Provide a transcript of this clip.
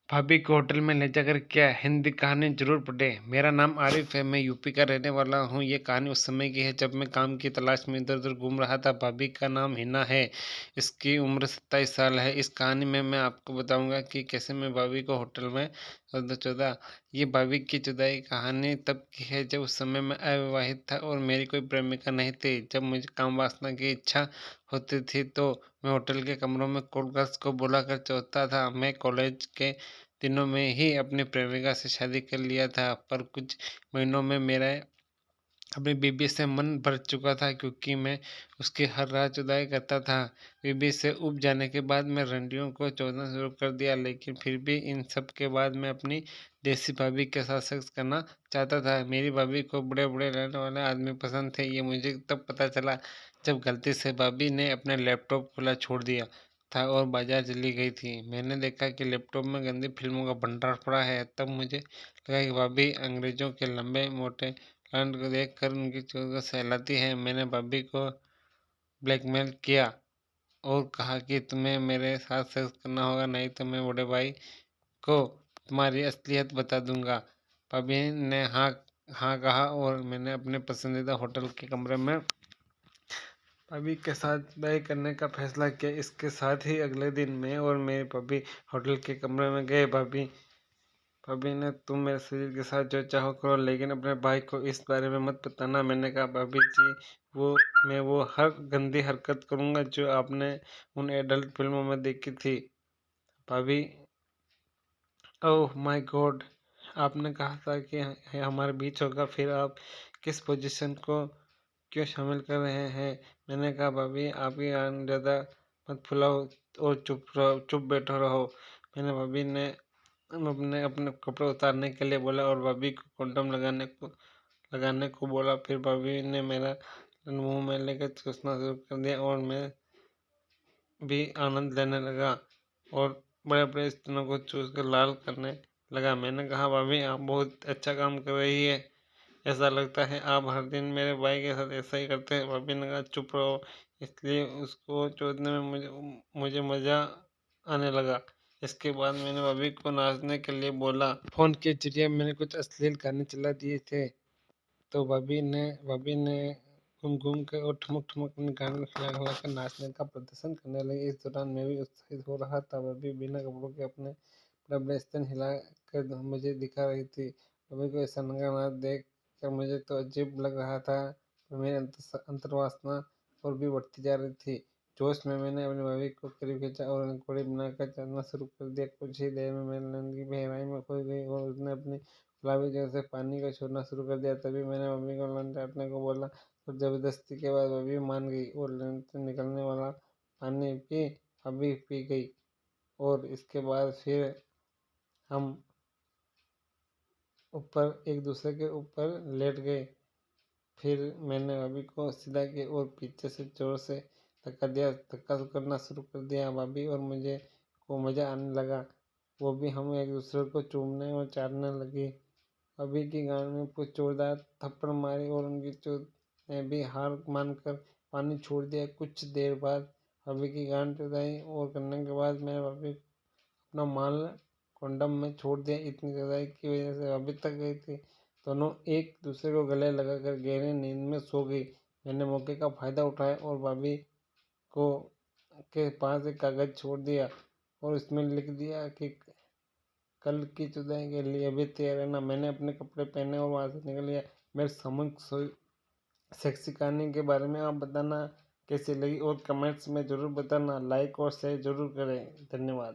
भाभी को होटल में ले जाकर क्या हिंदी कहानी जरूर पढ़ें। मेरा नाम आरिफ है, मैं यूपी का रहने वाला हूँ। ये कहानी उस समय की है जब मैं काम की तलाश में इधर उधर घूम रहा था। भाभी का नाम हिना है, इसकी उम्र 27 साल है। इस कहानी में मैं आपको बताऊंगा कि कैसे मैं भाभी को होटल में 14 ये भाभी की जुदाई कहानी तब की है जब उस समय मैं अविवाहित था और मेरी कोई प्रेमिका नहीं थी। जब मुझे काम वासना की इच्छा होती थी तो मैं होटल के कमरों में कॉल गर्ल्स को बुलाकर चाहता था। मैं कॉलेज के दिनों में ही अपनी प्रेमिका से शादी कर लिया था, पर कुछ महीनों में मेरा अपनी बीबी से मन भर चुका था क्योंकि मैं उसकी हर रात जुदाई करता था। बीबी से उब जाने के बाद मैं रंडियों को छोड़ना शुरू कर दिया, लेकिन फिर भी इन सब के बाद मैं अपनी देसी भाभी के साथ सेक्स करना चाहता था। मेरी भाभी को बड़े बड़े रहने वाले आदमी पसंद थे। ये मुझे तब पता चला जब गलती से भाभी ने अपना लैपटॉप खुला छोड़ दिया था और बाजार चली गई थी। मैंने देखा कि लैपटॉप में गंदी फिल्मों का भंडार पड़ा है। तब मुझे लगा कि भाभी अंग्रेजों के लंबे मोटे प्लांट को देखकर उनकी चोट को सहलाती है। मैंने भाभी को ब्लैकमेल किया और कहा कि तुम्हें मेरे साथ सेक्स करना होगा, नहीं तो मैं बड़े भाई को तुम्हारी असलियत बता दूंगा। भाभी ने हाँ हाँ कहा और मैंने अपने पसंदीदा होटल के कमरे में भाभी के साथ तय करने का फैसला किया। इसके साथ ही अगले दिन मैं और मेरी भाभी होटल के कमरे में गए। भाभी भाभी ने तुम मेरे शरीर के साथ जो चाहो करो, लेकिन अपने भाई को इस बारे में मत बताना। मैंने कहा भाभी जी, वो मैं वो हर गंदी हरकत करूंगा जो आपने उन एडल्ट फिल्मों में देखी थी। भाभी, ओह माय गॉड, आपने कहा था कि हमारे बीच होगा, फिर आप किस पोजीशन को क्यों शामिल कर रहे हैं। मैंने कहा भाभी, आपकी आन ज़्यादा मत फुलाओ और चुप रहो, चुप बैठो रहो। मैंने भाभी ने अपने अपने कपड़े उतारने के लिए बोला और भाभी को कंडोम लगाने को बोला। फिर भाभी ने मेरा मुंह में लेकर चूसना शुरू कर दिया और मैं भी आनंद लेने लगा और बड़े बड़े स्तनों को चूस कर लाल करने लगा। मैंने कहा भाभी, आप बहुत अच्छा काम कर रही है, ऐसा लगता है आप हर दिन मेरे भाई के साथ ऐसा ही करते हैं। भाभी ने कहा चुप रहो। इसलिए उसको चोदने में मुझे मज़ा आने लगा। इसके बाद मैंने भाभी को नाचने के लिए बोला। फोन के जरिए मैंने कुछ अश्लील गाने चला दिए थे तो भाभी ने घूम घूम कर और ठुमक ठुमक अपने गाने को हिला हिला कर नाचने का प्रदर्शन करने लगी। इस दौरान मैं भी उत्साहित हो रहा था। भाभी बिना कपड़ों के अपने बड़े स्तन हिला कर मुझे दिखा रही थी। भाभी को ऐसा नंगा नाच देख कर मुझे तो अजीब लग रहा था, पर मेरी अंतर्वासना और भी बढ़ती जा रही थी। जोश में मैंने अपनी भाभी को करीब खींचा और उन्हें कोड़ी बनाकर चलना शुरू कर दिया। कुछ ही देर में मेरी नंद की गहराई में खो गई और उसने अपनी गुलाबी जगह से पानी को छोड़ना शुरू कर दिया। तभी मैंने मम्मी को लंच चाटने को बोला और जबरदस्ती के बाद भाभी मान गई और लंच से निकलने वाला पानी भी अभी पी गई। और इसके बाद फिर हम ऊपर एक दूसरे के ऊपर लेट गए। फिर मैंने भाभी को सीधा किया और पीछे से जोर से धक्का करना शुरू कर दिया। भाभी और मुझे को मज़ा आने लगा। वो भी हम एक दूसरे को चूमने और चाटने लगी। भाभी की गांड में कुछ जोरदार थप्पड़ मारी और उनकी चोट ने भी हार मानकर पानी छोड़ दिया। कुछ देर बाद भाभी की गांड जुदाई और करने के बाद मैं भाभी अपना माल कंडम में छोड़ दिया। इतनी जुदाई की वजह से भाभी थक गई थी। दोनों एक दूसरे को गले लगाकर गहरी नींद में सो गई। मैंने मौके का फायदा उठाया और भाभी को के पास एक कागज छोड़ दिया और इसमें लिख दिया कि कल की जुदाई के लिए अभी तैयार रहना। मैंने अपने कपड़े पहने और वहाँ से निकल गया। मेरे समझ सेक्सी कहानी के बारे में आप बताना कैसी लगी और कमेंट्स में ज़रूर बताना। लाइक और शेयर ज़रूर करें। धन्यवाद।